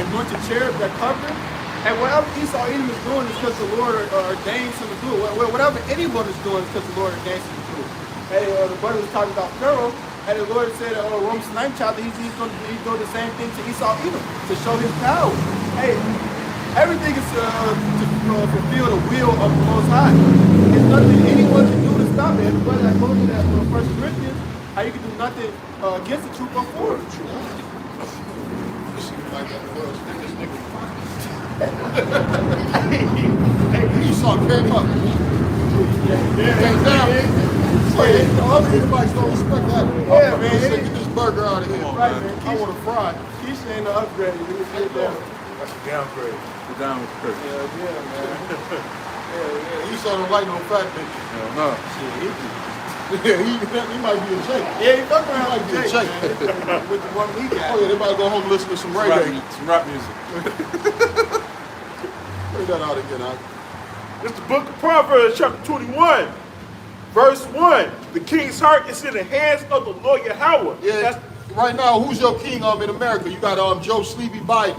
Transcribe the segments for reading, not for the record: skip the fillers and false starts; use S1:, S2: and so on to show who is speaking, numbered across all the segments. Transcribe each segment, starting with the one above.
S1: my anointed cherub that covered him. And whatever Esau Edom is doing is because the Lord ordains him to do it. Whatever anyone is doing is because the Lord ordains him to do it. Hey, the brother was talking about Pharaoh, and the Lord said, Romans 9th chapter, he's going to do the same thing to Esau Edom to show his power. Hey, everything is to fulfill the will of the Most High. There's nothing anyone can do to stop it. And the brother that goes to that 1 Corinthians, how you can do nothing against the truth but for it.
S2: Esau came up. Came down. Everybody's gonna respect that.
S1: Yeah, man.
S2: Get this burger out of here.
S1: Right, man.
S2: I want a fry.
S1: Keisha ain't no upgrade.
S3: That's a downgrade. The downgrade.
S1: Yeah, man.
S2: Yeah. Esau don't like no fat bitch.
S3: Hell no.
S2: Yeah, he might be in shape.
S1: Yeah, he fuck around
S2: Like
S1: like
S2: Jake,
S1: man. With the one we got.
S2: Oh yeah, they might go home and listen to some reggae.
S3: Some rap music.
S2: Bring that out again, huh?
S4: It's the book of Proverbs, chapter 21, verse 1. The king's heart is in the hands of the Lord Yahweh.
S2: Yeah, right now, who's your king in America? You got Joe Sleepy Biden.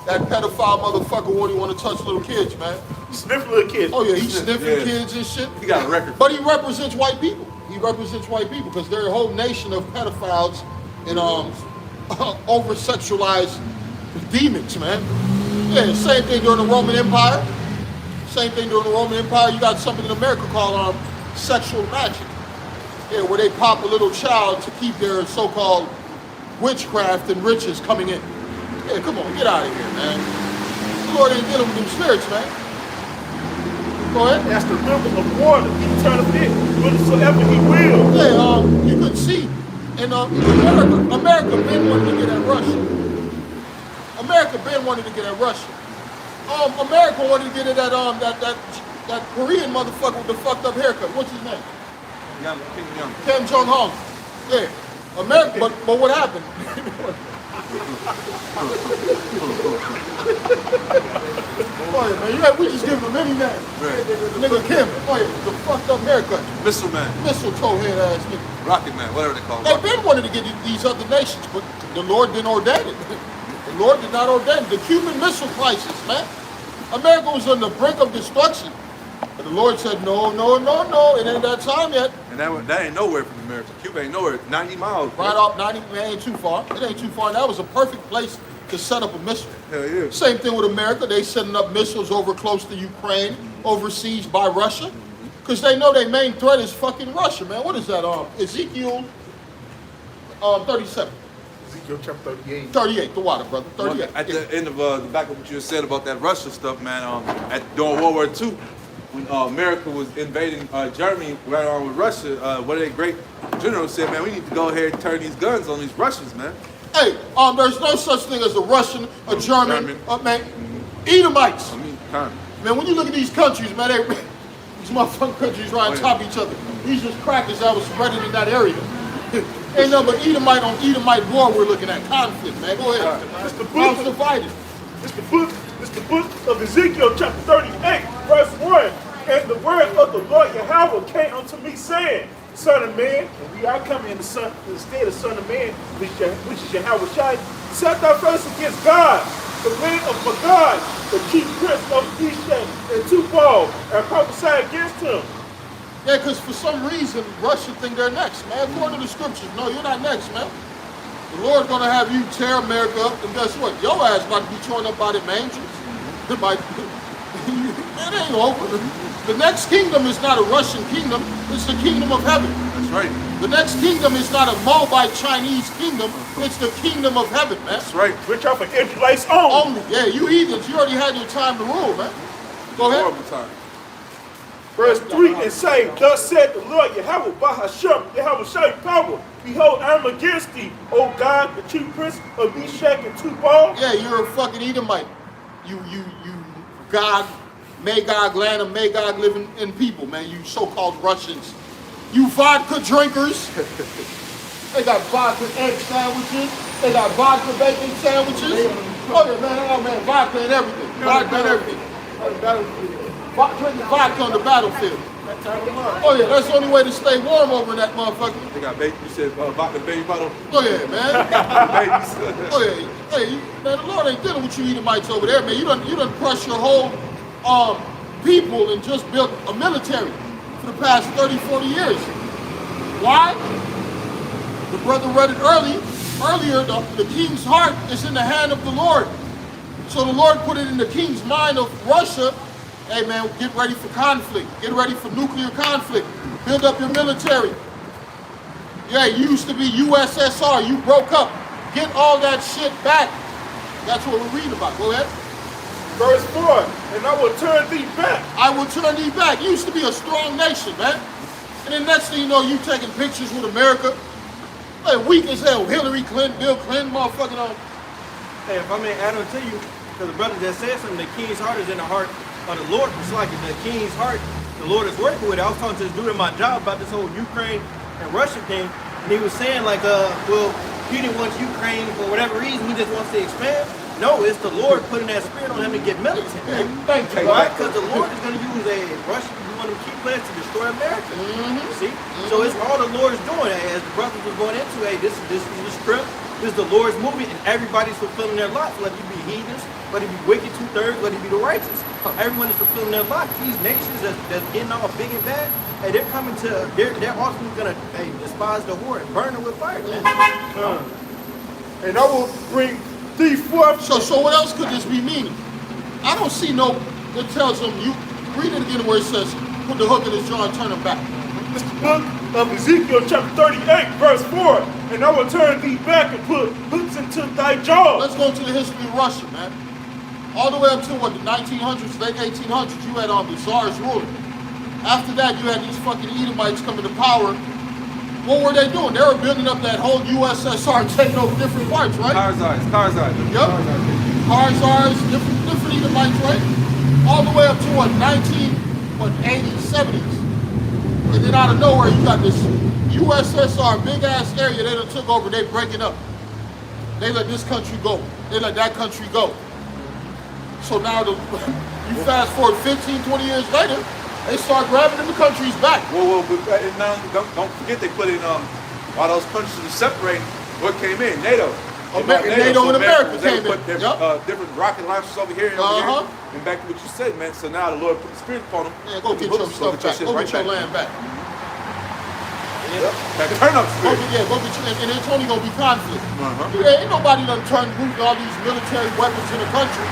S2: That pedophile motherfucker won't even want to touch little kids, man.
S4: Sniffing little kids.
S2: Oh yeah, he's sniffing kids and shit.
S3: He got a record.
S2: But he represents white people. He represents white people because they're a whole nation of pedophiles and over-sexualized demons, man. Yeah, same thing during the Roman Empire. Same thing during the Roman Empire. You got something in America called sexual magic. Yeah, where they pop a little child to keep their so-called witchcraft and riches coming in. Yeah, come on, get out of here, man. The Lord ain't dealing with them spirits, man. Go ahead.
S4: That's the river of water. He turn a bit whithersoever he will.
S2: Yeah, you could see. And America been wanting to get at Russia. America been wanting to get at Russia. America wanted to get at that Korean motherfucker with the fucked up haircut. What's his name? Kim Jong-un. Yeah. America, but what happened? Oh yeah, man, we just give him any name.
S3: Right.
S2: Nigga Kim, oh yeah, the fucked up haircut.
S3: Missile Man.
S2: Mistletoe head ass nigga.
S3: Rocket Man, whatever they call it.
S2: They've been wanting to get these other nations, but the Lord didn't ordain it. The Lord did not ordain it. The Cuban Missile Crisis, man. America was on the brink of destruction. But the Lord said, no, it ain't that time yet.
S3: And that ain't nowhere from America. Cuba ain't nowhere. 90 miles.
S2: Right off 90, it ain't too far. It ain't too far. And that was a perfect place to set up a missile.
S3: Hell yeah.
S2: Same thing with America. They setting up missiles over close to Ukraine, overseas by Russia. Because they know their main threat is fucking Russia, man. What is that? Ezekiel 37.
S4: Ezekiel chapter 38.
S2: 38, the water, brother. 38.
S3: At the end of the back of what you just said about that Russia stuff, man, during World War II, when America was invading Germany right on with Russia, one of their great generals said, man, we need to go ahead and turn these guns on these Russians, man.
S2: Hey, there's no such thing as a Russian, a German, man, Edomites.
S3: I mean, kind of.
S2: Man, when you look at these countries, man, these motherfucking countries right on top of each other. These just crackers that was spreading in that area. Ain't nothing but Edomite on Edomite war we're looking at. Conflict, man. Go ahead.
S4: It's the book
S2: of divided.
S4: It's the book of Ezekiel chapter 38, verse 1. And the word of the Lord Yahweh came unto me, saying, Son of man, and we are coming in the stead of Son of man, which is Yahweh Shai, set thy face against God, the man of Magog, the chief prince of Eshan and Tubal, and prophesy against him.
S2: Yeah, because for some reason, Russia think they're next, man. According to the scriptures, no, you're not next, man. The Lord's going to have you tear America up, and guess what? Your ass about to be torn up by the angels. It ain't over. The next kingdom is not a Russian kingdom. It's the kingdom of heaven.
S3: That's right.
S2: The next kingdom is not a Moabite Chinese kingdom. It's the kingdom of heaven, man.
S3: That's right.
S4: Which are for Israelites only.
S2: Yeah, you heathens. You already had your time to rule, man. Go ahead.
S3: Horrible time.
S4: Verse 3 and say, Thus said the Lord Yahweh by Hashem, Yahweh Shai power. Behold, I am against thee, O God, the chief prince of Meshach and Tubal.
S2: Yeah, you're a fucking Edomite. You God, Magog land of Magog living in people, man. You so-called Russians. You vodka drinkers. They got vodka egg sandwiches. They got vodka bacon sandwiches. Oh man, vodka and everything. Vodka and everything. Drinking vodka on the battlefield. Oh yeah, that's the only way to stay warm over in that motherfucker.
S3: They got baby, you said vodka baby bottle.
S2: Oh yeah, man.
S3: Babies.
S2: Oh yeah. Hey, man, the Lord ain't dealing with you Edomites over there, man. You done crushed your whole people and just built a military for the past 30, 40 years. Why? The brother read it earlier. The king's heart is in the hand of the Lord. So the Lord put it in the king's mind of Russia. Hey, man, get ready for conflict. Get ready for nuclear conflict. Build up your military. Yeah, you used to be USSR. You broke up. Get all that shit back. That's what we're reading about. Go ahead.
S4: Verse 4, and I will turn thee back.
S2: I will turn thee back. You used to be a strong nation, man. And then next thing you know, you taking pictures with America. Like weak as hell. Hillary Clinton, Bill Clinton, motherfucking on.
S5: Hey, if I may add on to you, because the brother just said something, the king's heart is in the heart of the Lord. It's like the king's heart, the Lord is working with it. I was talking to this dude in my job about this whole Ukraine and Russia thing, and he was saying like, well, he didn't want Ukraine for whatever reason, he just wants to expand. No, it's the Lord putting that spirit on him to get militant.
S2: Thank you.
S5: Why? Because the Lord is going to use a Russian, one of the key players to destroy America. See? So it's all the Lord is doing. As the brothers was going into, hey, this is the script, this is the Lord's movement, and everybody's fulfilling their lot. Whether you be heathens, whether you be wicked, 2/3, whether you be the righteous. Everyone is fulfilling their lot. These nations that's getting all big and bad, hey, they're coming to, they're ultimately going to despise the whore and burn it with fire, man.
S4: And I will bring thee forth.
S2: So what else could this be meaning? I don't see no, it tells him, you read it again where it says, put the hook in his jaw and turn him back.
S4: It's the book of Ezekiel chapter 38, verse 4. And I will turn thee back and put hooks into thy jaw.
S2: Let's go to the history of Russia, man. All the way up to what, the 1900s, late 1800s, you had the Tsars ruling. After that, you had these fucking Edomites coming to power. What were they doing? They were building up that whole USSR and taking over different parts, right?
S3: Karzais.
S2: Yep. Khazars, different Edomites, right? All the way up to what, 80s, 70s. And then out of nowhere, you got this USSR, big ass area they done took over, they breaking up. They let this country go. They let that country go. So now you fast forward 15, 20 years later, they start grabbing them the countries back.
S3: Whoa, but now don't forget they put in all those countries to separate what came in. NATO
S2: NATO and America came in.
S3: Put different rocket launchers over here and over here. And back to what you said, man. So now the Lord put the spirit upon them.
S2: Yeah, go get your stuff back. Go get your land back.
S3: Yep. That turn up spirit.
S2: Go get your, and it's only gonna be conflict. Yeah, ain't nobody done moved all these military weapons in the country,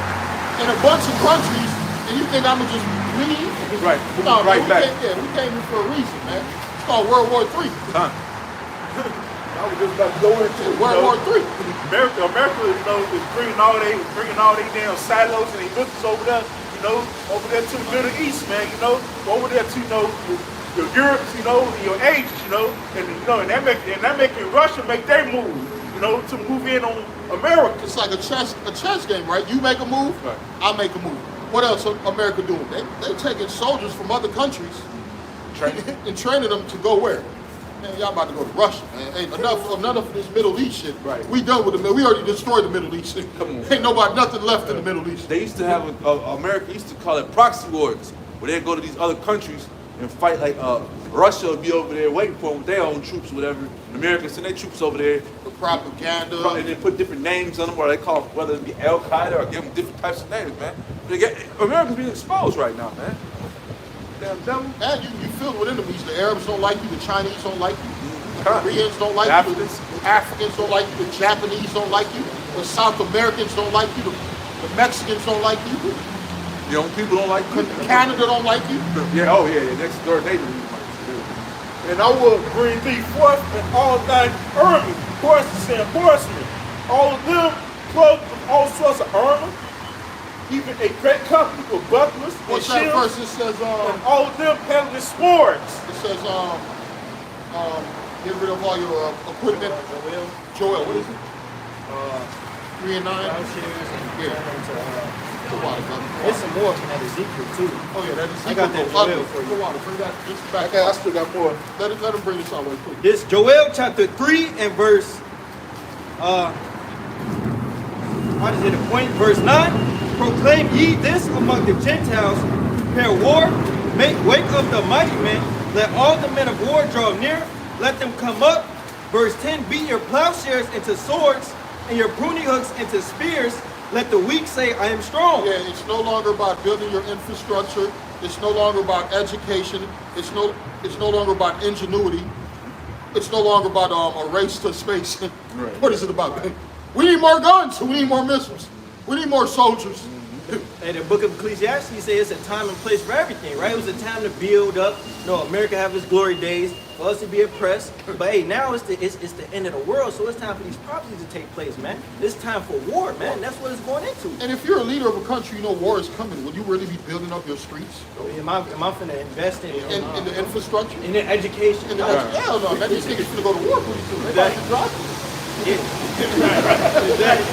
S2: in a bunch of countries, and you think I'ma just leave?
S3: Right.
S2: No,
S3: right
S2: man,
S3: back.
S2: We came here for a reason, man. It's called World War III.
S4: I was just about to go into
S2: World War III.
S4: America, is bringing all they damn silos and they business over there, over there to the Middle East, man, over there to, your Europe, your Asia, and that making Russia make their move, to move in on America.
S2: It's like a chess game, right? You make a move,
S3: right.
S2: I make a move. What else America doing? They taking soldiers from other countries and training them to go where? Man, y'all about to go to Russia, man. Ain't enough of this Middle East shit.
S3: Right.
S2: We done with we already destroyed the Middle East.
S3: Come on.
S2: Ain't nothing left in the Middle East.
S3: They used to have America used to call it proxy wars, where they'd go to these other countries and fight. Like Russia would be over there waiting for them with their own troops, whatever. Americans send their troops over there.
S2: The propaganda.
S3: And they put different names on them, or they call them, whether it be Al Qaeda or give them different types of names, man. America's being exposed right now, man. Damn devil.
S2: Man, you feel with enemies. The Arabs don't like you. The Chinese don't like you. The
S3: Huh.
S2: Koreans don't like you. The Africans don't like you. The Japanese don't like you. The South Americans don't like you. The Mexicans don't like you.
S3: Your own people don't like you.
S2: Canada don't like you.
S3: Yeah, oh yeah, next door neighbor.
S4: And I will bring thee forth and all thine army, horses and horsemen, all of them clothed with all sorts of armor, even a great company with bucklers and
S2: What's that
S4: shields,
S2: verse? It says,
S4: and all of them handling swords.
S2: it says, get rid of all your equipment. Joel, what is it? 3 and 9. Yeah. Come on, brother.
S5: There's some more from that Ezekiel too.
S2: Oh yeah, that is.
S5: I got that Joel for you.
S2: Come on, bring that. This back.
S4: I still got more.
S2: Let him bring this out real quick.
S5: This Joel chapter 3 and verse, what is it, a point? Verse 9. Proclaim ye this among the Gentiles, prepare war, wake up the mighty men, let all the men of war draw near, let them come up. Verse 10, beat your plowshares into swords, and your pruning hooks into spears. Let the weak say, I am strong.
S2: Yeah, it's no longer about building your infrastructure. It's no longer about education. It's no longer about ingenuity. It's no longer about a race to space. Right. What is it about? We need more guns. We need more missiles. We need more soldiers.
S5: And the book of Ecclesiastes says it's a time and place for everything, right? It was a time to build up. America have its glory days, for us to be oppressed. But hey, now it's the end of the world, so it's time for these prophecies to take place, man. It's time for war, man. That's what it's going into.
S2: And if you're a leader of a country, you know war is coming. Will you really be building up your streets?
S5: Am I finna invest in
S2: the infrastructure?
S5: In the education?
S2: Hell no, man. These niggas finna go to war pretty soon. They about to drop it.
S5: Yeah. Exactly.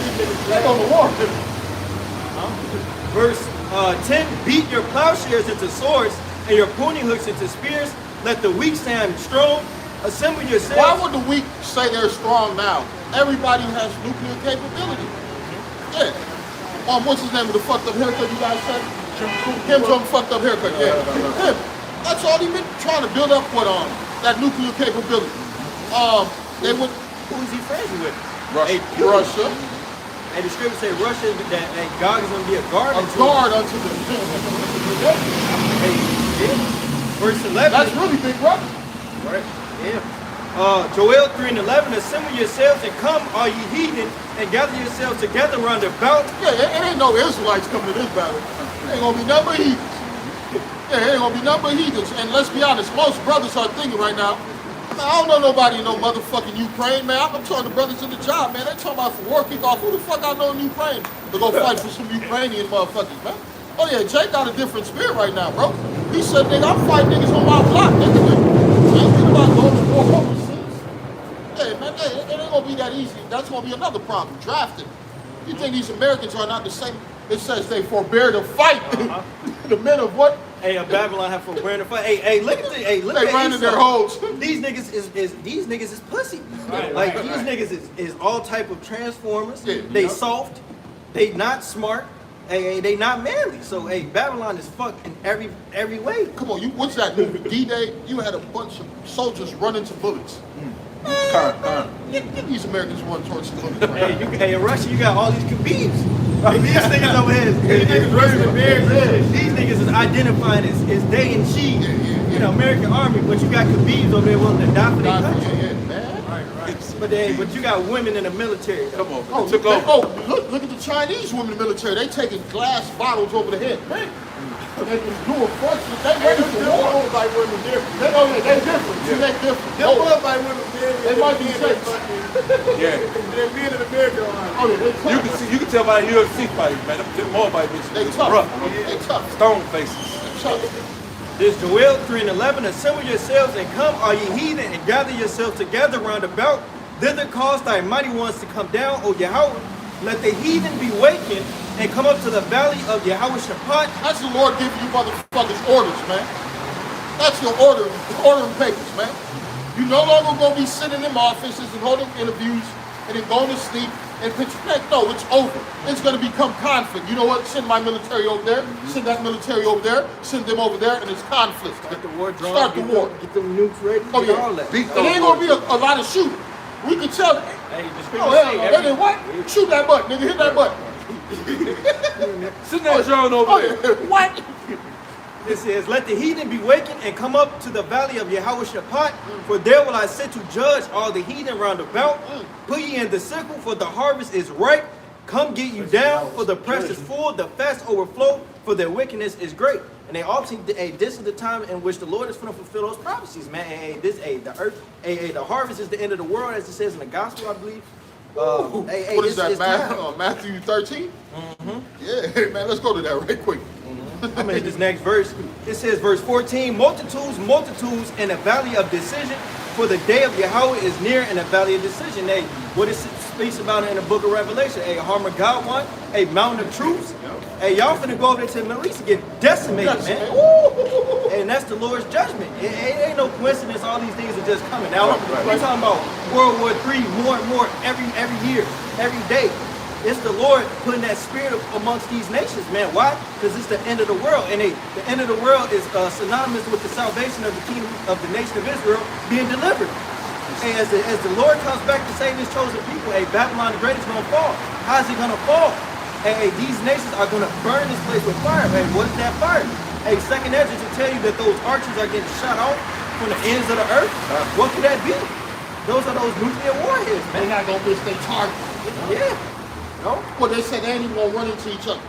S2: They go to war.
S5: Verse 10, beat your plowshares into swords and your pruning hooks into spears. Let the weak say I'm strong. Assemble yourselves.
S2: Why would the weak say they're strong now? Everybody has nuclear capability. Yeah. What's his name with the fucked up haircut you guys said? Kim Jong fucked up haircut, yeah. Him. That's all he been trying to build up with that nuclear capability. They would.
S5: Who is he friends with?
S2: Russia.
S5: And the scripture say Russia, that God is going to be a guard.
S2: A guard unto them.
S5: Verse 11.
S2: That's really big, brother.
S5: Right? Yeah. Joel 3:11. Assemble yourselves and come, all ye heathen, and gather yourselves together round about.
S2: Yeah, it ain't no Israelites coming to this battle. Ain't gonna be nothing but heathens. Yeah, ain't gonna be nothing but heathens. And let's be honest, most brothers are thinking right now, I don't know nobody in no motherfucking Ukraine, man. I'm talking to brothers in the job, man. They talking about for war kickoff. Who the fuck I know in Ukraine to go fight for some Ukrainian motherfuckers, man? Oh yeah, Jay got a different spirit right now, bro. He said, nigga, I'm fighting niggas on my block, nigga. I ain't thinking about going to war overseas. Hey, man, it ain't gonna be that easy. That's gonna be another problem, drafting. You think these Americans are not the same? It says they forbear to fight. The men of what?
S5: Hey, Babylon have forbear to fight. Hey, look at
S2: They
S5: at
S2: ran in their holes.
S5: These niggas is pussy. These niggas is all type of transformers.
S2: Yeah,
S5: they soft. They not smart. Hey, they not manly. So hey, Babylon is fucked in every way.
S2: Come on, what's that movie? D-Day? You had a bunch of soldiers run into bullets. Get these Americans run towards the bullets. Right?
S5: Hey, in Russia, you got all these Khabibs. These niggas over here, these niggas is identifying as they and she, American Army, but you got Khabibs over there willing to die for their country. But you got women in the military.
S3: Come on,
S2: Look at the Chinese women in the military. They taking glass bottles over the head. Man. They just doing fortunate. They ready for war.
S1: By women different.
S2: They different. See, they different.
S1: They love by women.
S2: They might be safe.
S3: Yeah.
S1: They're men in America.
S2: Oh, yeah, they tough.
S3: You can tell by the UFC fighters, man. Them more by bitches.
S2: They tough.
S3: Rough.
S2: They tough.
S3: Stone faces.
S2: They tough.
S5: This Joel 3:11. Assemble yourselves and come, all ye heathen, and gather yourselves together round about. Thither cause thy mighty ones to come down, O Yahweh. Let the heathen be wakened and come up to the valley of Yahweh Shaphat.
S2: That's the Lord giving you motherfuckers orders, man. That's your ordering papers, man. You no longer gonna be sitting in offices and holding interviews and then going to sleep and no, it's over. It's gonna become conflict. You know what? Send my military over there, send that military over there, send them over there, and it's conflict.
S5: Get the war drawn.
S2: Start the war.
S5: Get them nukes ready.
S2: Oh yeah.
S5: All that.
S2: It ain't gonna be a lot of shooting. We can tell.
S5: Hey, the
S2: Oh
S5: scripture
S2: hell
S5: say
S2: no. They did what? Shoot that button, nigga. Hit that button.
S3: Send that drone over there.
S2: What?
S5: It says, let the heathen be wakened and come up to the valley of Yahweh Shaphat, for there will I sit to judge all the heathen round about. Put ye in the sickle, for the harvest is ripe. Come get you down, for the press is full, the fast overflow, for their wickedness is great. And they often, this is the time in which the Lord is going to fulfill those prophecies, man. The harvest is the end of the world, as it says in the gospel, I believe.
S2: What is that, Matthew 13? Yeah, man, let's go to that right quick.
S5: I'm going to hit this next verse. It says, verse 14, multitudes in the valley of decision, for the day of Yahweh is near in the valley of decision. Hey, what it speaks about in the book of Revelation, a Harmageddon, a mountain of truths. Hey, y'all finna go over there to the Middle East and get decimated, man. And that's the Lord's judgment. It ain't no coincidence all these things are just coming out. We're talking about World War III more and more every year, every day. It's the Lord putting that spirit amongst these nations, man. Why? Because it's the end of the world. And the end of the world is synonymous with the salvation of the kingdom of the nation of Israel being delivered. Hey, as the Lord comes back to save his chosen people, hey, Babylon the Great is going to fall. How is he going to fall? Hey, these nations are going to burn this place with fire. Hey, what is that fire? Hey, second Ezra to tell you that those archers are getting shot off from the ends of the earth. What could that be? Those are those nuclear warheads,
S2: They're
S5: man.
S2: not gonna miss their target.
S5: Yeah. No?
S2: Well, they said they ain't even gonna run into each other.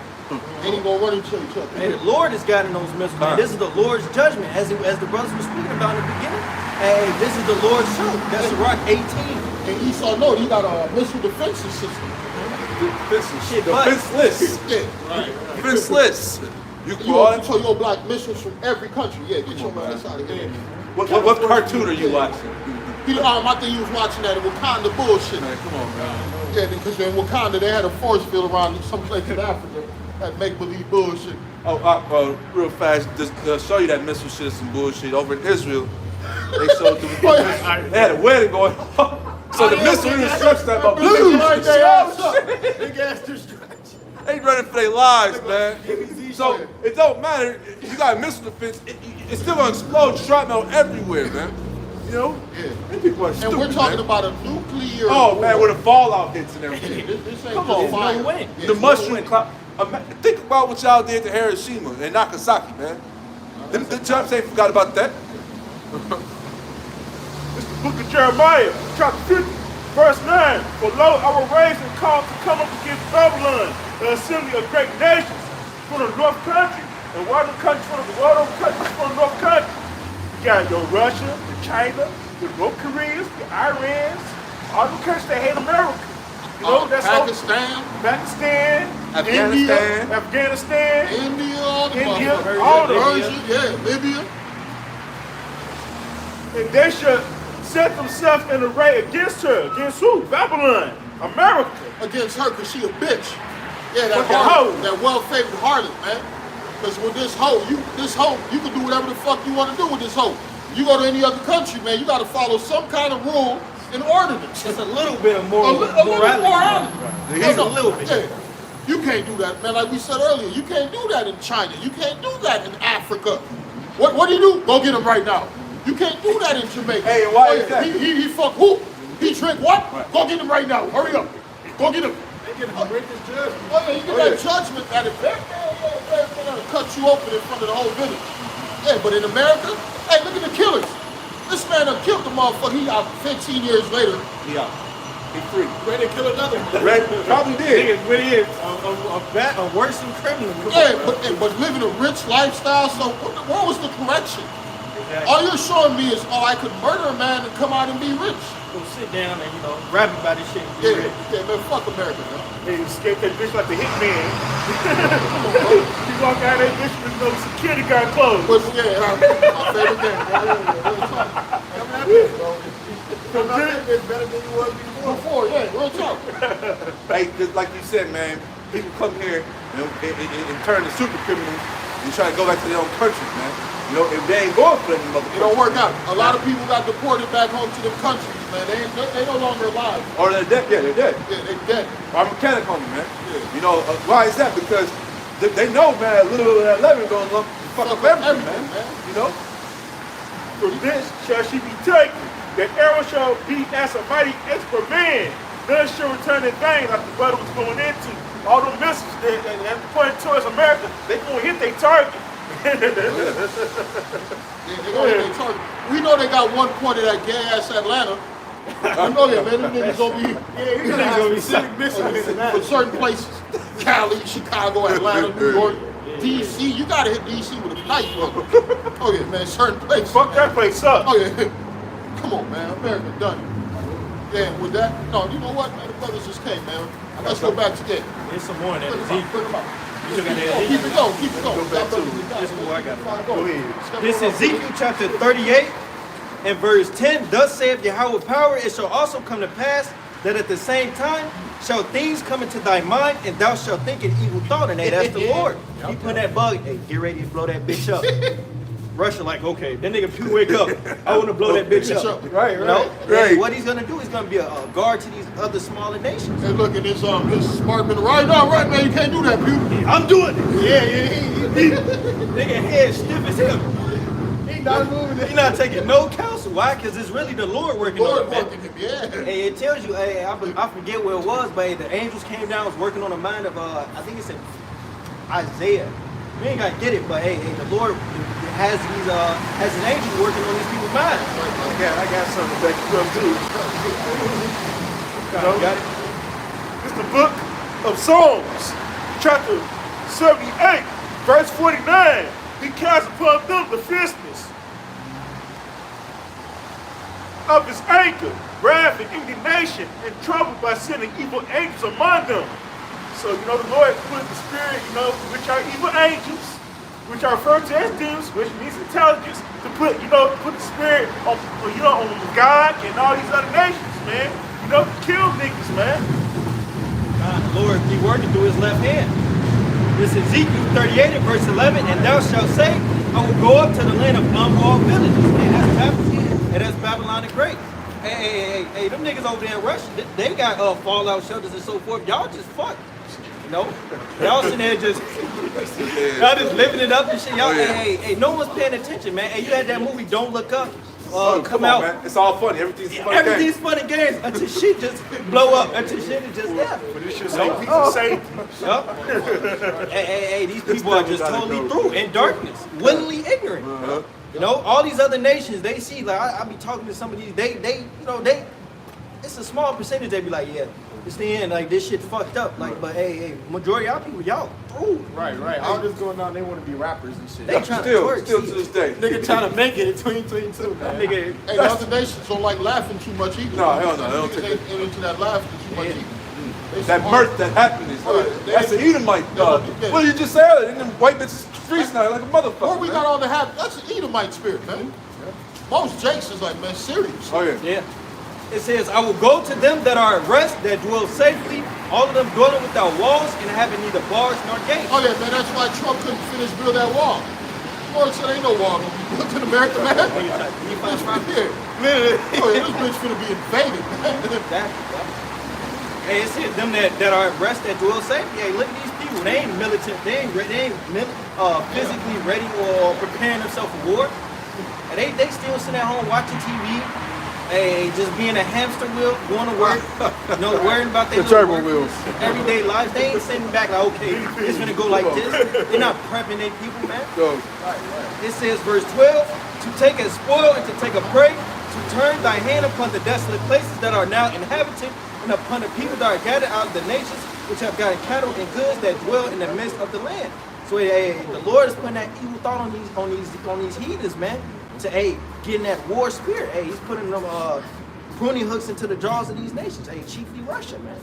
S2: They ain't gonna run into each other.
S5: Hey, the Lord is guiding those missiles, man. This is the Lord's judgment, as the brothers were speaking about in the beginning. Hey, this is the Lord's show. That's Rock 18.
S2: And Esau, no, he got a missile defense system.
S5: Shit, but
S3: Defenseless.
S2: Yeah, right.
S3: Defenseless. You
S2: You
S3: can
S2: gonna control your black missiles from every country. Yeah, get your ass out of here.
S3: What cartoon are you watching?
S2: I think he was watching that Wakanda bullshit.
S3: Man, come on, man.
S2: Yeah, because in Wakanda they had a force field around some place in Africa that make-believe bullshit.
S3: Real fast, just to show you that missile shit is some bullshit. Over in Israel, they showed they had a wedding going on. So the missile even stretched that about
S2: Right there, ass up.
S5: big ass destruction.
S3: They running for their lives, man. So it don't matter. If you got a missile defense, it's still gonna explode shrapnel everywhere, man. You know?
S2: Yeah.
S3: These people are stupid,
S2: And we're talking
S3: man.
S2: about a nuclear
S3: Oh
S2: war.
S3: man, where the fallout hits and everything.
S2: This ain't
S3: Come
S2: just
S3: on,
S2: fire.
S5: no way.
S2: Yeah,
S3: The
S2: it's
S3: mushroom cloud. Think about what y'all did to Hiroshima and Nagasaki, man. The Japs ain't forgot about that.
S4: It's the book of Jeremiah, chapter 50, verse 9. For lo, I will raise and call to come up against Babylon, the assembly of great nations from the north country, and one country from the world countries from the north country. You got your Russia, the China, the North Koreas, the Irans, all the countries that hate America. You know, that's all. Pakistan,
S3: Afghanistan.
S4: Afghanistan,
S2: India, all the
S4: India,
S2: motherfuckers.
S4: all the
S2: Persia, yeah, Libya.
S4: and they should set themselves in array against her. Against who? Babylon, America.
S2: Against her, because she a bitch. Yeah, that
S4: Fucking
S2: harlot,
S4: hoe.
S2: that well-favored harlot, man. Because with this hoe, you can do whatever the fuck you want to do with this hoe. You go to any other country, man, you got to follow some kind of rule and ordinance.
S5: Just a little bit of
S2: A
S5: moral
S2: little
S5: morality.
S2: morality.
S5: Just a little bit.
S2: Yeah. You can't do that, man. Like we said earlier, you can't do that in China. You can't do that in Africa. What do you do? Go get him right now. You can't do that in Jamaica.
S3: Hey, why is that?
S2: He fuck who? He drink what? Go get him right now. Hurry up. Go get him.
S1: They get a greatest judgment.
S2: Oh yeah, you get that judgment that if they're gonna cut you open in front of the whole village. Yeah, but in America, hey, look at the killers. This man done killed the motherfucker. He out 15 years later.
S3: Yeah. He free.
S1: Ready to kill another one.
S3: Red probably did.
S5: Niggas really is a worse than criminal.
S2: Yeah, but living a rich lifestyle. So what was the correction? All you're showing me is, I could murder a man and come out and be rich.
S5: Go sit down and, rap about this shit.
S2: Yeah, man, fuck America, man.
S4: They escaped that bitch like the hitman. He walk out that bitch with no security guard clothes.
S2: But yeah, my favorite game, bro.
S1: It's better than you was before.
S2: Before, yeah, real talk.
S3: Hey, just like you said, man, people come here and turn to super criminals and try to go back to their own countries, man. You know, if they ain't going for them
S2: It
S3: motherfuckers.
S2: don't work out. A lot of people got deported back home to their countries, man. They no longer alive.
S3: Or they're dead. Yeah, they're dead.
S2: Yeah, they dead.
S3: Our mechanic homie, man.
S2: Yeah.
S3: You know, why is that? Because they know, man, a little bit of that lemon going to fuck up everything, man. You know?
S4: For this shall she be taken. That arrow shall be as a mighty expert man. None shall return in vain like the brother was going into. All the missiles that pointed towards America, they gonna hit their target.
S2: Yeah, they gonna hit their target. We know they got one pointed at gay ass Atlanta. I know that, man. Them niggas gonna be
S1: You're gonna have specific missions in
S2: for
S1: that.
S2: certain places. Cali, Chicago, Atlanta, New York, DC. You gotta hit DC with a knife, bro. Oh yeah, man. Certain places.
S4: Fuck that place up.
S2: Oh yeah. Come on, man. America done. Yeah, with that, no, you know what, man? The brothers just came, man. Let's go back to that.
S5: There's some more in that.
S2: Bring them out. Bring them out.
S5: You still got that
S2: Keep it going. Keep it going.
S5: This is what I got.
S2: Go ahead.
S5: This is Ezekiel chapter 38 and verse 10. Thus saith Yahweh power, it shall also come to pass that at the same time shall things come into thy mind, and thou shalt think an evil thought, and hey, that's the Lord. He put that bug, hey, get ready to blow that bitch up. Russia like, okay, that nigga Pew wake up. I want to blow that bitch up.
S2: Right,
S5: No,
S3: right.
S5: and what he's gonna do is gonna be a guard to these other smaller nations.
S2: Hey, look at this smart man. Right now, right, man. You can't do that, Pew.
S5: I'm doing it. Yeah. Nigga head stiff as hell.
S1: He not moving
S5: He not taking no counsel Why? Because it's really the Lord working
S2: Lord
S5: on it, man.
S2: working him, yeah.
S5: Hey, it tells you, hey, I forget where it was, but hey, the angels came down, was working on the mind of, I think it's in Isaiah. We ain't gotta get it, but hey, the Lord has these, has an angel working on these people's minds.
S4: I got something back you up too.
S5: Got it?
S4: It's the book of Psalms, chapter 78, verse 49. He casts upon them the fierceness of his anger, wrath, and indignation, and trouble by sending evil angels among them. So, the Lord put the spirit, which are evil angels, which are referred to as demons, which means intelligence, to put the spirit on God and all these other nations, man. Kill niggas, man.
S5: The Lord be working through his left hand. This is Ezekiel 38 and verse 11, and thou shalt say, I will go up to the land of unwalled villages. And that's Babylon the Great. Hey, them niggas over there in Russia, they got fallout shelters and so forth. Y'all just fucked. Y'all sitting there just, y'all just living it up and shit. Y'all, hey, no one's paying attention, man. Hey, you had that movie Don't Look Up come out.
S3: Man. It's all funny. Everything's funny.
S5: Everything's funny games until shit just blow up, until shit is just there.
S4: But this should say peace and safety.
S5: Yup. Hey, these people are just totally through in darkness, willingly ignorant. All these other nations, they see, like, I be talking to some of these, they, it's a small percentage, they be like, yeah, it's the end, like, this shit fucked up, like, but hey, majority of y'all people, y'all through.
S1: Right. All this going on, they want to be rappers and shit.
S5: They trying to
S3: Still
S5: twerk.
S3: to this day.
S1: Nigga trying to make it in 2022, man.
S5: Nigga,
S2: Hey, the other nations don't like laughing too much either.
S3: No, hell no, they don't
S2: Niggas
S3: take
S2: ain't into that laughing too much either. They
S3: That
S2: smart.
S3: mirth, that happiness. That's an Edomite.
S2: Yeah.
S3: What did you just say earlier? And them white bitches freestyling like a motherfucker.
S2: Where we
S3: man.
S2: got all the happy, that's an Edomite spirit, man. Most Jakes is like, man, serious.
S3: Oh, yeah.
S5: yeah. It says, I will go to them that are at rest, that dwell safely, all of them dwelling without walls and having neither bars nor gates.
S2: Oh yeah, man, that's why Trump couldn't finish build that wall. Lord said ain't no wall gonna be built in America, man. Yeah. Oh yeah, this bitch finna be invaded, man.
S5: Hey, it says them that are at rest, that dwell safely. Hey, look at these people. They ain't militant. They ain't physically ready or preparing themselves for war. And they still sitting at home watching TV. Hey, just being a hamster wheel, going to work, worrying about their
S3: turbo wheels.
S5: everyday lives. They ain't sitting back like, okay, it's gonna go like this. They're not prepping their people, man. It says, verse 12, to take a spoil and to take a prey, to turn thy hand upon the desolate places that are now inhabited, and upon the people that are gathered out of the nations, which have gotten cattle and goods that dwell in the midst of the land. So the Lord is putting that evil thought on these heathens, man. To getting that war spirit. Hey, he's putting them pruning hooks into the jaws of these nations. Hey, chiefly Russia, man.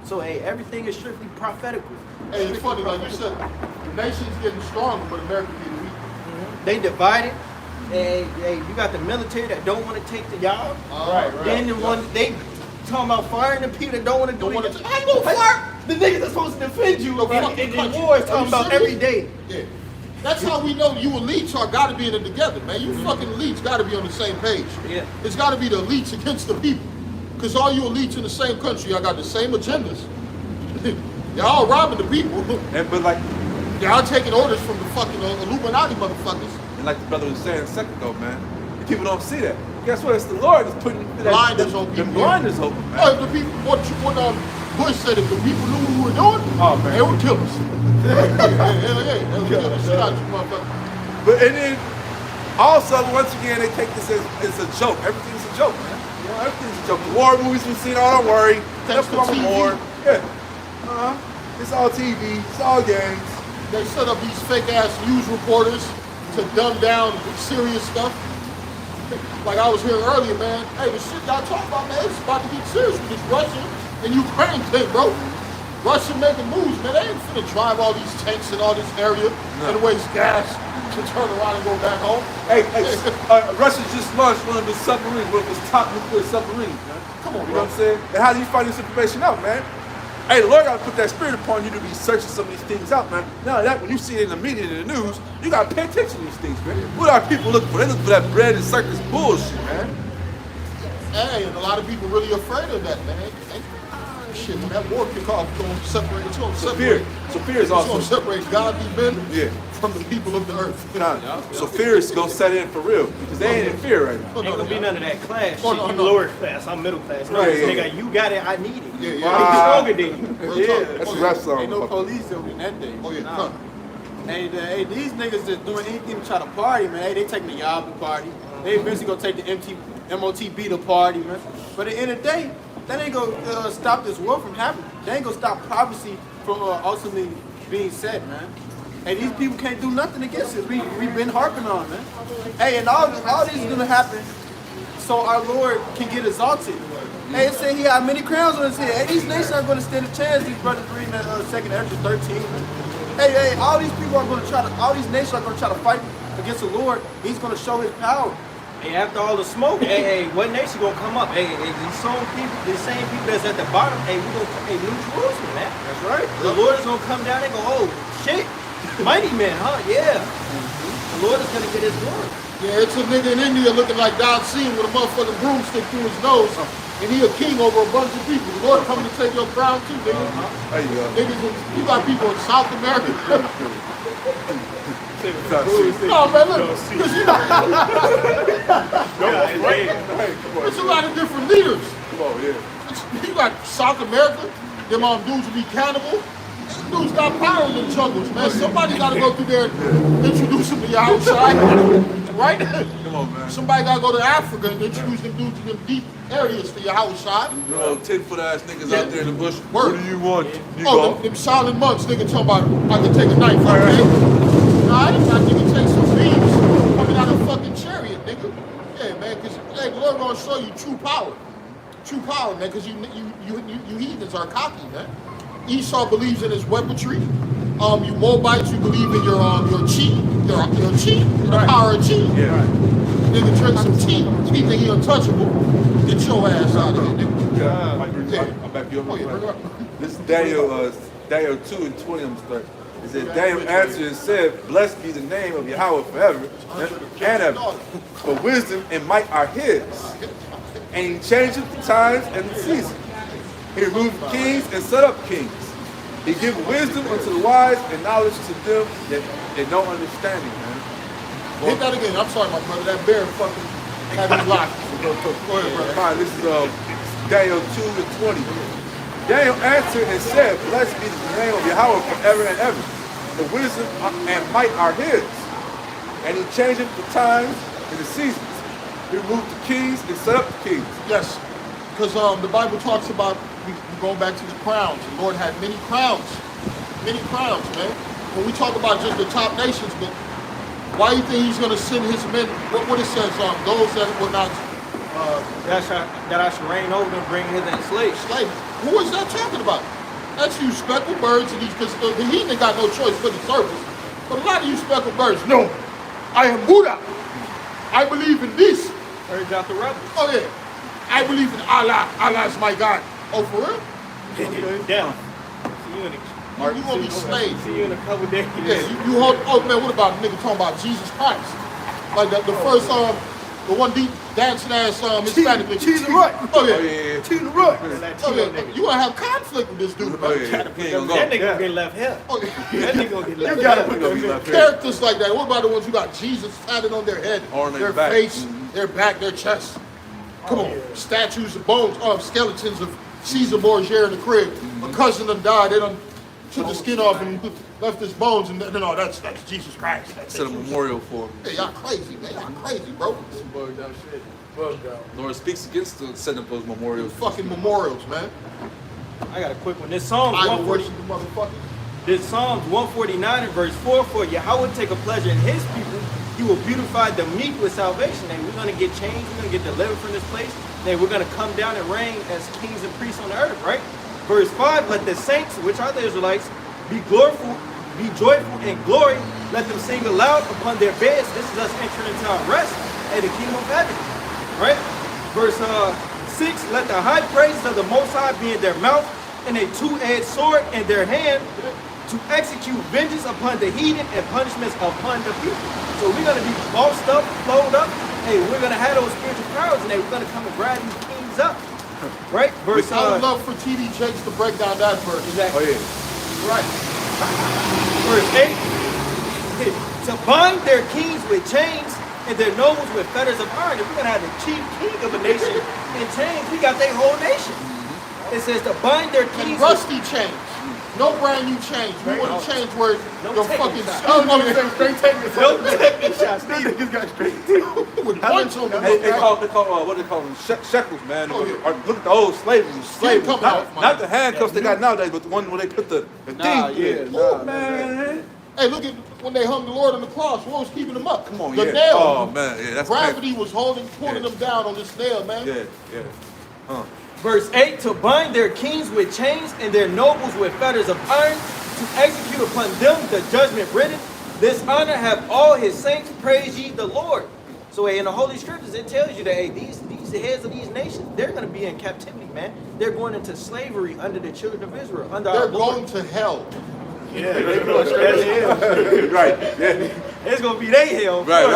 S5: So everything is strictly prophetical.
S2: Hey, it's funny, like you said, the nation's getting stronger, but America getting weak.
S5: They divided. Hey, you got the military that don't want to take the job.
S1: Right.
S5: Then the one they talking about firing the people that don't want to do it.
S2: I ain't gonna fire.
S5: The niggas that's supposed to defend you
S2: fucking
S5: in
S2: country.
S5: war is
S2: Are
S5: talking
S2: you
S5: about
S2: serious?
S5: every day.
S2: Yeah. That's how we know you elites are gotta be in it together, man. You fucking elites gotta be on the same page.
S5: Yeah.
S2: It's gotta be the elites against the people. Cause all you elites in the same country, y'all got the same agendas. Y'all robbing the people.
S3: But like,
S2: Y'all taking orders from the fucking Illuminati motherfuckers.
S3: and like the brother was saying a second ago, man, the people don't see that. Guess what? It's the Lord that's putting
S2: Blinders on
S3: the
S2: people.
S3: blinders open,
S2: Oh,
S3: man.
S2: if the people, what Bush said, if the people knew what we were doing,
S3: Oh, man.
S2: they would kill us. They would kill us. Shit out you, motherfucker.
S3: But and then also once again they take this as a joke. Everything's a joke, man. Everything's a joke. The war movies we've seen, don't worry.
S2: Thanks
S3: They'll
S2: to
S3: come
S2: TV.
S3: more. Yeah. It's all TV. It's all games.
S2: They set up these fake ass news reporters to dumb down serious stuff. Like I was hearing earlier, man. Hey, the shit y'all talking about, man, it's about to get serious with this Russia and Ukraine thing, bro. Russia making moves, man. They ain't finna drive all these tanks in all this area and waste gas to turn around and go back home.
S3: Hey, Russia just launched one of the submarines, one of its top nuclear submarines, man.
S2: Come on,
S3: You
S2: bro.
S3: know what I'm saying? And how do you find this information out, man? Hey, the Lord got to put that spirit upon you to be searching some of these things out, man. Not only that, when you see it in the media and in the news, you got to pay attention to these things, man. What are people looking for? They look for that bread and circus bullshit, man.
S2: Hey, and a lot of people really afraid of that, man. Shit, when that war kick off, it's gonna separate. It's gonna
S3: So fear.
S2: separate.
S3: So fear is
S2: It's gonna
S3: also.
S2: separate godly men
S3: Yeah.
S2: from the people of the earth.
S3: So fear is gonna set in for real because they ain't in fear right now.
S2: No,
S5: Ain't gonna be none of that class shit.
S2: Oh, no,
S5: You
S2: no.
S5: lower class, I'm middle class. No,
S3: Yeah, yeah.
S5: nigga, you got it, I need it.
S2: Yeah,
S5: I'm
S2: yeah.
S5: stronger than you.
S2: Real talk.
S3: That's
S2: Oh,
S3: a
S2: yeah.
S3: rap song.
S1: Ain't no police over in that day.
S2: Oh yeah,
S1: Nah.
S2: come.
S1: Hey, these niggas just doing anything to try to party, man. Hey, they taking the Yaba party. They eventually gonna take the MOTB to party, man. But at the end of the day, that ain't gonna stop this war from happening. They ain't gonna stop prophecy from ultimately being said, man. Hey, these people can't do nothing against it. We've been harping on, man. Hey, and all this is gonna happen so our Lord can get exalted. Hey, it said he had many crowns on his head. Hey, these nations aren't gonna stand a chance. These brothers reading that 2nd Ezra 13. Man. Hey, all these people are gonna all these nations are gonna try to fight against the Lord. He's gonna show his power.
S5: Hey, after all the smoke, hey, what nation gonna come up? Hey, these same people that's at the bottom, hey, New Jerusalem, man.
S1: That's right.
S5: The Lord is gonna come down and go, oh, shit, mighty man, huh? Yeah. The Lord is gonna get his glory.
S2: Yeah, it's a nigga in India looking like Don Cena with a motherfucking broomstick through his nose, and he a king over a bunch of people. The Lord coming to take your crown too, nigga.
S3: There you go.
S2: Niggas, you got people in South America.
S3: Hey,
S2: No, man, look,
S4: Don't see.
S2: 'cause you know,
S3: hey, come on.
S2: there's a lot of different leaders.
S3: Come on, yeah.
S2: You got South America, them dudes will be cannibal. Them dudes got power in the jungles, man. Somebody got to go through there and introduce them to your outside, right?
S3: Come on, man.
S2: Somebody got to go to Africa and introduce them dudes to them deep areas to your outside.
S3: You know, 10-foot ass niggas out there in the bush.
S2: Word.
S3: What do you want? You
S2: Oh,
S3: go.
S2: them silent monks, nigga talking about I can take a knife, okay? Nah, I nigga take some beams coming out of a fucking chariot, nigga. Yeah, man, because hey, the Lord gonna show you true power. True power, man, because you heathens are cocky, man. Esau believes in his weaponry. You Moabites, you believe in your cheat. Your cheat, the power of cheat.
S3: Yeah.
S2: Nigga drink some tea. He think he untouchable. Get your ass out of here, nigga.
S3: Yeah. I'll back you up.
S2: Oh, yeah, bring it up.
S3: This is Daniel 2 and 20, I'm starting. It said, Daniel answered and said, blessed be the name of Yahweh forever and ever. For wisdom and might are his. And he changeth the times and the seasons. He removed kings and set up kings. He giveth wisdom unto the wise and knowledge to them that no understanding, man.
S2: Hit that again. I'm sorry, my brother. That bear fucking had me locked. Go ahead, brother.
S3: Fine, this is Daniel 2 and 20. Daniel answered and said, blessed be the name of Yahweh forever and ever. The wisdom and might are his. And he changeth the times and the seasons. He removed the kings and set up the kings.
S2: Yes, because the Bible talks about, we going back to the crowns. The Lord had many crowns, man. When we talk about just the top nations, but why do you think he's going to send his men? What it says, those that will not
S5: That I should reign over them, bring hither and slave.
S2: slave. Who is that talking about? That's you speckled birds and these, because the heathen got no choice but to serve us. But a lot of you speckled birds, no, I am Buddha. I believe in this.
S5: Urge out the rebels.
S2: Oh yeah, I believe in Allah. Allah is my God. Oh, for real?
S5: Down. See you in
S2: You gonna be slaves.
S5: See you in a couple days.
S2: Yeah, you hold. Oh man, what about a nigga talking about Jesus Christ? Like the first the one deep dancing ass Hispanic nigga.
S1: Cheese and right.
S2: Oh yeah.
S3: Oh, yeah.
S1: Cheese and right.
S2: Oh yeah. You gonna have conflict with this dude,
S3: Oh,
S2: man.
S3: yeah. He ain't gonna
S5: That
S3: go.
S5: nigga gonna get left here.
S2: Oh, yeah.
S5: That nigga gonna get left
S1: You gotta
S5: here.
S1: put
S3: Gonna be left here.
S2: Characters like that. What about the ones who got Jesus tatted on their head,
S3: Or on their
S2: their
S3: back.
S2: face,
S3: Mhm.
S2: their back, their chest? Come on, statues of bones, skeletons of Caesar Borgia in the crib. A cousin done died. They done took the skin off and left his bones, and no, that's Jesus Christ. That's
S3: Set a memorial for him.
S2: Hey, y'all crazy, man. Y'all crazy, bro.
S1: Bugged out shit. Bugged out.
S3: Lord speaks against the setting up those memorials.
S2: Fucking memorials, man.
S5: I got a quick one. This Psalms
S2: I will
S5: 140.
S2: worship the motherfuckers.
S5: This Psalms 149 and verse 4, for Yahweh take a pleasure in his people. He will beautify the meek with salvation. And we're going to get changed. We're going to get delivered from this place. And we're going to come down and reign as kings and priests on the earth, right? Verse 5, let the saints, which are the Israelites, be glorful, be joyful in glory. Let them sing aloud upon their beds. This is us entering into our rest at the kingdom of heaven, right? Verse 6, let the high praises of the Most High be in their mouth and a two-edged sword in their hand, to execute vengeance upon the heathen and punishments upon the people. So we're going to be bossed up, flowed up. Hey, we're going to have those spiritual powers, and we're going to come and grab these kings up. Right? Verse
S2: I would love for TD Jakes to break down that verse.
S3: Oh
S5: exactly.
S3: yeah.
S2: Right.
S5: Verse 8. to bind their kings with chains and their nobles with fetters of iron. If we're going to have the chief king of a nation in chains, we got their whole nation. It says to bind their
S2: And
S5: kings
S2: rusty chains. No brand new chains. We want to change where your fucking
S1: Oh, no, straight taking
S5: no technique shots.
S1: These niggas got straight
S2: with punch on them.
S3: They call what they call them shekels, man.
S2: Oh, yeah.
S3: Or look at the old slavery. Slavery.
S2: coming off, man.
S3: Not the handcuffs they got nowadays, but the one where they put the thing.
S1: nah,
S3: Man.
S2: Hey, look at when they hung the Lord on the cross. What was keeping them up?
S3: Come on,
S2: the
S3: yeah.
S2: nail.
S3: Oh man, yeah, that's
S2: Gravity was pulling them down on this nail, man.
S3: Yeah.
S5: Verse 8, to bind their kings with chains and their nobles with fetters of iron, to execute upon them the judgment written. This honor have all his saints, praise ye the Lord. So in the Holy Scriptures, it tells you that hey, these heads of these nations, they're going to be in captivity, man. They're going into slavery under the children of Israel. Under
S2: They're
S5: our Lord.
S2: going to hell.
S5: Yeah, they're going straight to hell.
S3: Right. Yeah.
S5: It's going to be their hell.
S3: Right.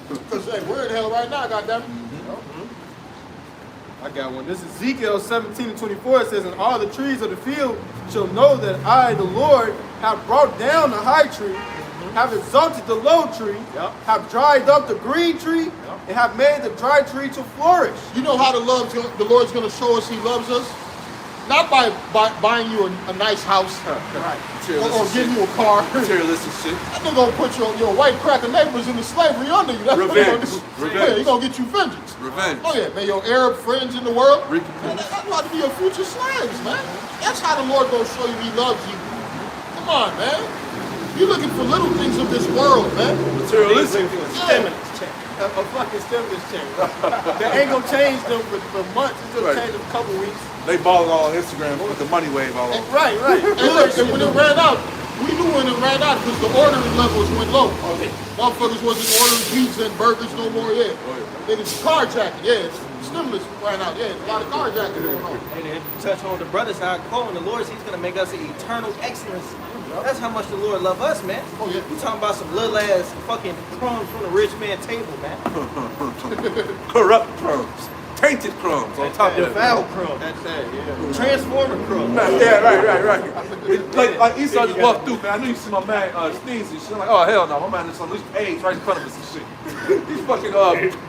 S2: Because hey, we're in hell right now, goddammit.
S1: I got one. This is Ezekiel 17:24. It says, and all the trees of the field shall know that I, the Lord, have brought down the high tree, have exalted the low tree, have dried up the green tree, and have made the dry tree to flourish.
S2: You know how the Lord's going to show us He loves us? Not by buying you a nice house or getting you a car.
S3: Materialistic shit.
S2: That nigga gonna put your white cracker neighbors into slavery under you. That's
S3: Revenge.
S2: what he gonna get you vengeance.
S3: Revenge.
S2: Oh yeah, man, your Arab friends in the world.
S3: Re-
S2: Man, that's about to be your future slaves, man. That's how the Lord gonna show you He loves you. Come on, man. You're looking for little things of this world, man.
S3: Materialistic.
S5: Stimulus check.
S1: A fucking stimulus check. That ain't gonna change them for months. It's gonna change them a couple weeks.
S3: They balling all on Instagram with the money wave all over.
S1: Right.
S2: And look, and when it ran out, we knew when it ran out because the ordering levels went low. Motherfuckers wasn't ordering pizza and burgers no more, yeah. Niggas carjacking, yeah. Stimulus ran out, yeah. A lot of carjacking going on.
S5: And to touch on the brothers, how I quote, the Lord, He's going to make us an eternal excellence. That's how much the Lord love us, man.
S2: Oh, yeah.
S5: We talking about some little ass fucking crumbs from the rich man table, man.
S3: Corrupt crumbs. Tainted crumbs on top of that.
S5: Foul crumbs.
S1: That's that, yeah.
S5: Transformer crumbs.
S3: Yeah, right. Like Esau just walked through, man. I knew you see my man sneeze and shit. I'm like, oh hell no, my man is on these eggs right in front of us and shit. These fucking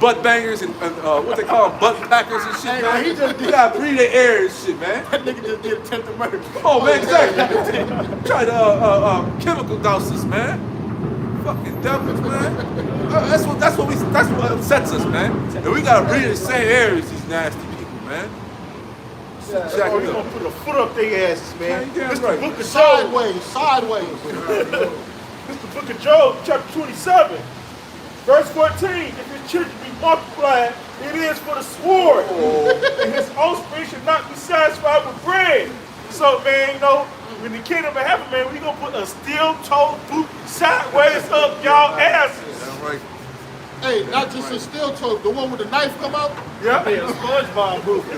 S3: butt bangers and what they call them, butt packers and shit, man.
S1: He just did.
S3: gotta breathe their air and shit, man.
S1: That nigga just did attempted murder.
S3: Oh man, exactly. Try to chemical doses, man. Fucking devils, man. That's what upsets us, man. And we gotta breathe the same air as these nasty people, man. Jack
S4: Oh,
S3: it
S4: we
S3: up.
S4: gonna put a foot up their asses, man.
S3: Yeah,
S4: It's the
S3: right.
S4: book of Job.
S2: Sideways.
S4: It's the book of Job, chapter 27, verse 14. If his children be multiplied, it is for the sword. And his offspring should not be satisfied with bread. So, man, you know, when the kingdom of heaven, man, we gonna put a steel-toed boot sideways up y'all asses.
S3: That's right.
S2: Hey, not just a steel toe, the one with the knife come out.
S4: Yeah.
S5: A SpongeBob movie.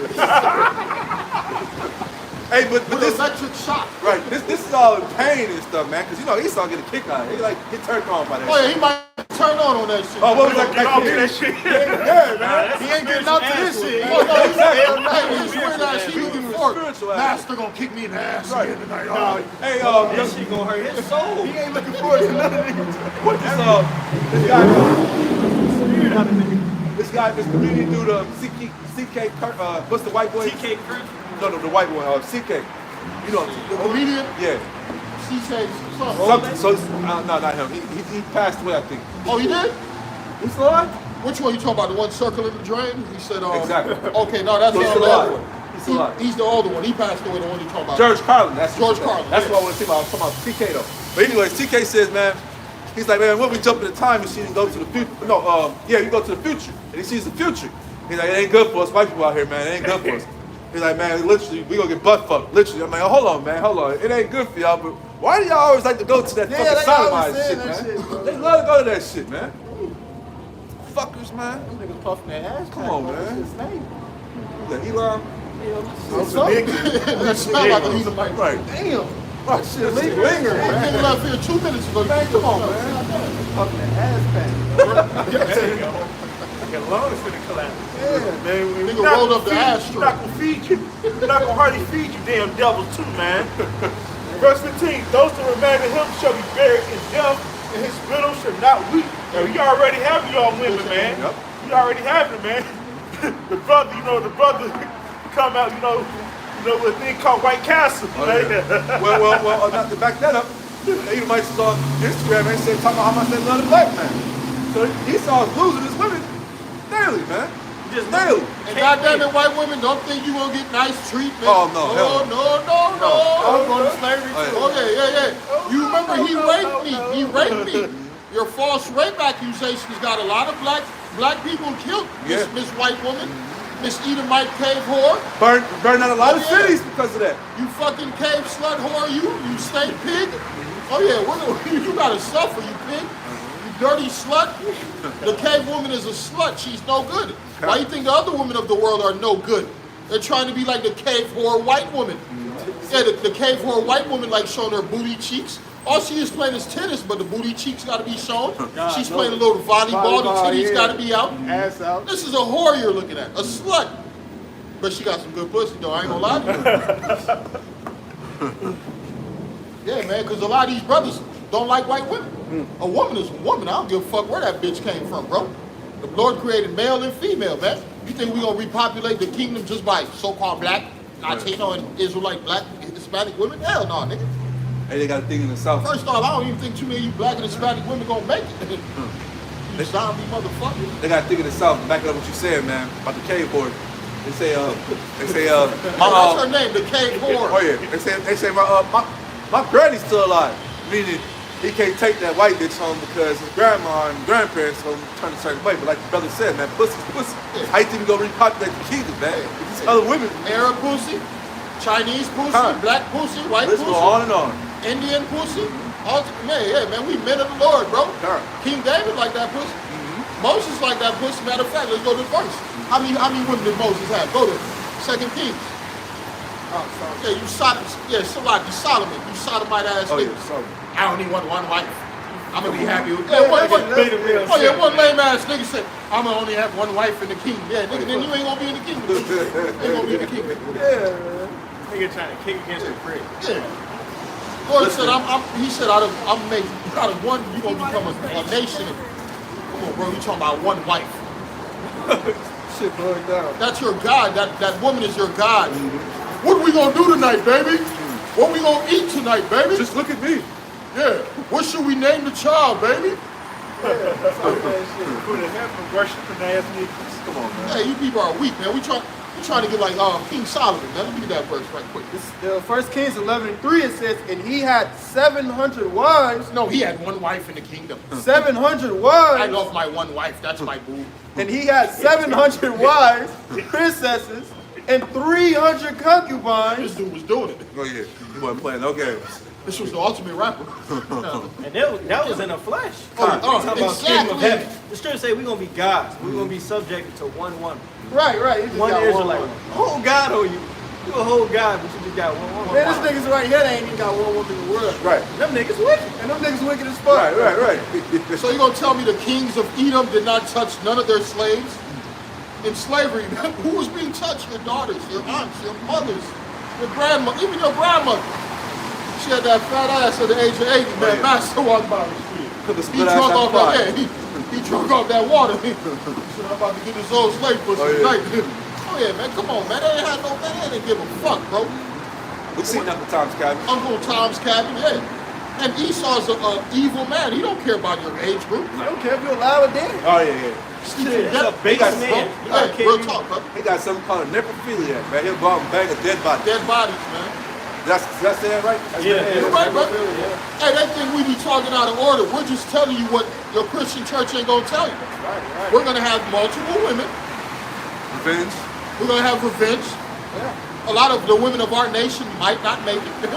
S3: Hey, but
S2: With
S3: this
S2: electric shock.
S3: right, this is all in pain and stuff, man. Cause you know Esau get a kick out of it. He like get turned on by that.
S2: Oh yeah,
S3: shit.
S2: he might turn on that shit.
S3: Oh, what was
S4: Get off that shit.
S1: Yeah, man. He ain't getting out to this shit.
S2: Oh, no, he's
S3: Exactly.
S2: hey, he's weird ass. He looking for
S3: Spiritual ass.
S2: Master gonna kick me in the ass
S3: Right.
S2: again tonight.
S3: Hey,
S5: That shit gonna hurt his soul.
S1: He ain't looking forward to none of these.
S3: what this guy, this comedian dude, CK, what's the white boy?
S5: TK Creek.
S3: No, the white one, CK. You know,
S2: The comedian,
S3: yeah.
S2: CK,
S3: Something, so, no, not him. He passed away, I think.
S2: Oh, he did?
S3: He's still alive?
S2: Which one you talking about? The one circling the drain? He said,
S3: Exactly.
S2: Okay, no, that's
S3: So he's
S2: the
S3: still
S2: other
S3: alive.
S2: one.
S3: He's still alive.
S2: He's the older one. He passed away, the one you talking about.
S3: George Carlin, that's
S2: George Carlin,
S3: That's
S2: yeah.
S3: what I want to see about. I was talking about TK though. But anyway, TK says, man, he's like, man, when we jump in the time machine and go to the future, you go to the future, and he sees the future. He's like, it ain't good for us white people out here, man. It ain't good for us. He's like, man, literally, we gonna get butt fucked. Literally, I'm like, hold on, man, hold on. It ain't good for y'all, but why do y'all always like to go to that
S1: Yeah,
S3: fucking
S1: they always
S3: sodomized
S1: say
S3: shit,
S1: that
S3: man?
S1: shit, bro.
S3: They love to go to that shit, man. Fuckers, man.
S1: Them niggas puffing their ass.
S3: Come on, man.
S1: His name.
S3: The Elon.
S2: That smell like he's a mic.
S3: Right.
S1: Damn.
S3: Right, shit, linger,
S2: That
S3: man.
S2: nigga left here 2 minutes ago.
S3: Man, come on, man.
S1: Puffing their ass pack.
S4: There you go. Your lungs finna collapse.
S1: Yeah.
S4: Man, we
S2: Nigga
S4: not
S2: rolled
S4: gonna
S2: up the
S4: feed-
S2: ashtray.
S4: We're not gonna feed you. We're not gonna hardly feed you damn devils too, man. Verse 15, those that remain in him shall be buried in death, and his widow shall not weep. Now, you already have y'all women, man.
S3: Yep.
S4: You already have it, man. the brother come out, with a thing called White Castle.
S3: Oh,
S4: man.
S3: yeah. well, not to back that up, the Edomites was on Instagram and said, talking about how much they love the black man. So Esau's losing his women daily, man. Just daily.
S2: And goddamn it, white women, don't think you gonna get nice treatment.
S3: Oh, no, hell
S2: No.
S1: I was going to slavery too.
S3: Oh,
S2: Okay, yeah. You remember he raped me. He raped me. Your false rape accusations got a lot of black people killed.
S3: Yeah.
S2: Miss White Woman, Miss Edomite cave whore.
S3: Burn out a lot of
S2: yeah.
S3: cities because of that.
S2: You fucking cave slut whore. You stink pig. Oh yeah, you gotta suffer, you pig. You dirty slut. The cave woman is a slut. She's no good. Why you think the other women of the world are no good? They're trying to be like the cave whore white woman. Yeah, the cave whore white woman like showing her booty cheeks. All she is playing is tennis, but the booty cheeks got to be shown. She's playing a little volleyball. The titties got to be out.
S1: Ass out.
S2: This is a whore you're looking at, a slut. But she got some good pussy though. I ain't gonna lie to you. Yeah, man, because a lot of these brothers don't like white women. A woman is a woman. I don't give a fuck where that bitch came from, bro. The Lord created male and female, man. You think we gonna repopulate the kingdom just by so-called black, Latino, and Israelite black, Hispanic women? Hell no, nigga.
S3: Hey, they got a thing in the South.
S2: First off, I don't even think too many of you black and Hispanic women gonna make it. You zombie motherfucker.
S3: They got a thing in the South. Back up what you said, man, about the cave board. They say,
S2: What's her name? The cave whore.
S3: Oh yeah. They say my granny's still alive. Meaning he can't take that white bitch home because his grandma and grandparents home turn a certain way. But like the brother said, man, pussy's pussy.
S2: Yeah.
S3: How you think we gonna repopulate the kingdom, man? These other women.
S2: Arab pussy, Chinese pussy, black pussy, white
S3: Let's
S2: pussy,
S3: go on and on.
S2: Indian pussy. All, man, we men of the Lord, bro.
S3: Sure.
S2: King David like that pussy. Moses like that pussy. Matter of fact, let's go to the verse. How many women did Moses have? Go to 2 Kings. Yeah, you Solomon. Yeah, Solomon. You sodomite ass
S3: Oh
S2: nigga.
S3: yeah, sorry.
S2: I only want one wife. I'm gonna be happy with one lame ass nigga said, I'm gonna only have one wife in the kingdom. Yeah, nigga, then you ain't gonna be in the kingdom. You ain't gonna be in the kingdom.
S5: Nigga trying to kick against the prick.
S2: Yeah. Lord said, he said, out of one, you gonna become a nation. Come on, bro, you talking about one wife.
S1: Shit going down.
S2: That's your God. That woman is your God. What are we gonna do tonight, baby? What we gonna eat tonight, baby?
S3: Just look at me.
S2: Yeah. What should we name the child, baby?
S4: Put a half of worshiping ass niggas.
S3: Come on, man.
S2: Hey, you people are weak, man. We trying to get like King Solomon, man. Let me get that verse right quick.
S1: The 1 Kings 11:3 it says, and he had 700 wives.
S2: No, he had one wife in the kingdom.
S1: 700
S2: I
S1: wives.
S2: love my one wife. That's my boo.
S1: And he had 700 wives, princesses, and 300
S2: This
S1: concubines.
S2: dude was doing it.
S3: Oh yeah. You wasn't playing no games.
S2: This was the ultimate rapper.
S5: And that was in the flesh.
S2: Oh,
S5: Talking about kingdom of
S2: exactly.
S5: heaven. The scripture say we're gonna be gods. We're gonna be subjected to one woman.
S1: Right. He just
S5: One
S1: got
S5: Israelite.
S1: woman.
S5: Whole God on you. You a whole God, but you just got one woman.
S1: Man, this niggas right here, they ain't even got one woman in the world.
S3: Right.
S5: Them niggas wicked.
S1: And them niggas wicked as fuck.
S3: Right.
S2: So you gonna tell me the kings of Edom did not touch none of their slaves? In slavery, who was being touched? Your daughters, your aunts, your mothers, your grandma, even your grandmother. She had that fat ass at the age of 80, man.
S3: yeah.
S2: Master walked by the street.
S3: Put the
S2: He
S3: split ass
S2: drunk
S3: out
S2: off
S3: the
S2: that,
S3: fire.
S2: he drunk off that water. He said, I'm about to get this old slave pussy
S3: Oh, yeah.
S2: tonight. Oh yeah, man, come on, man. They didn't give a fuck, bro.
S3: We seen Uncle Tom's cabin.
S2: Uncle Tom's cabin, yeah. And Esau's an evil man. He don't care about your age group.
S1: I don't care if you're alive or dead.
S3: Oh yeah.
S5: It's a big
S2: Yes,
S5: man.
S2: bro.
S5: You gotta
S2: Hey,
S5: care
S2: real
S5: you-
S2: talk, bro.
S3: He got something called a necrophiliac, man. He'll go out and bang a dead body.
S2: Dead bodies, man.
S3: That's that right? That's
S5: Yeah.
S3: the-
S2: You're right, bro. Hey, they think we be talking out of order. We're just telling you what your Christian church ain't gonna tell you.
S1: Right.
S2: We're gonna have multiple women.
S3: Revenge.
S2: We're gonna have revenge. A lot of the women of our nation might not make it.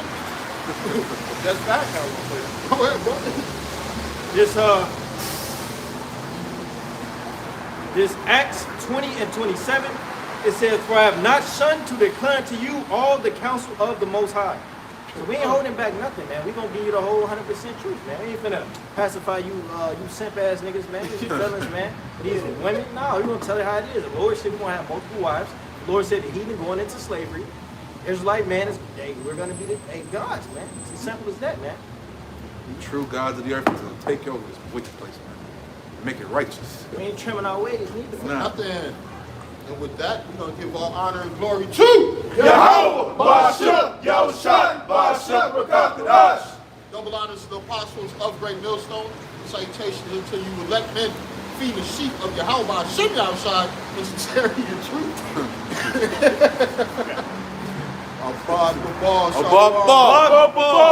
S1: That's back now.
S2: Go ahead, bro.
S5: This Acts 20 and 27, it says, for I have not shunned to declare to you all the counsel of the Most High. So we ain't holding back nothing, man. We gonna give you the whole 100% truth, man. We ain't finna pacify you, you simp ass niggas, man. These fellas, man. These women. No, we gonna tell you how it is. The Lord said we gonna have multiple wives. The Lord said the heathen going into slavery. Israelite man is, hey, we're gonna be the gods, man. It's as simple as that, man.
S3: The true gods of the earth is going to take over this wicked place, man. Make it righteous.
S5: We ain't trimming our ways neither.
S2: For
S3: Nah.
S2: nothing. And with that, we're going to give all honor and glory to
S4: Yahweh, Ba'ashem, Yahushua, Ba'ashem, Rakatadash.
S2: double honors to the apostles of Great Millstone. Salutations until you elect men, feed the sheep of Yahweh Ba'ashem Yahushua, vegetarian truth. Abad Babal,
S3: Abad Babal.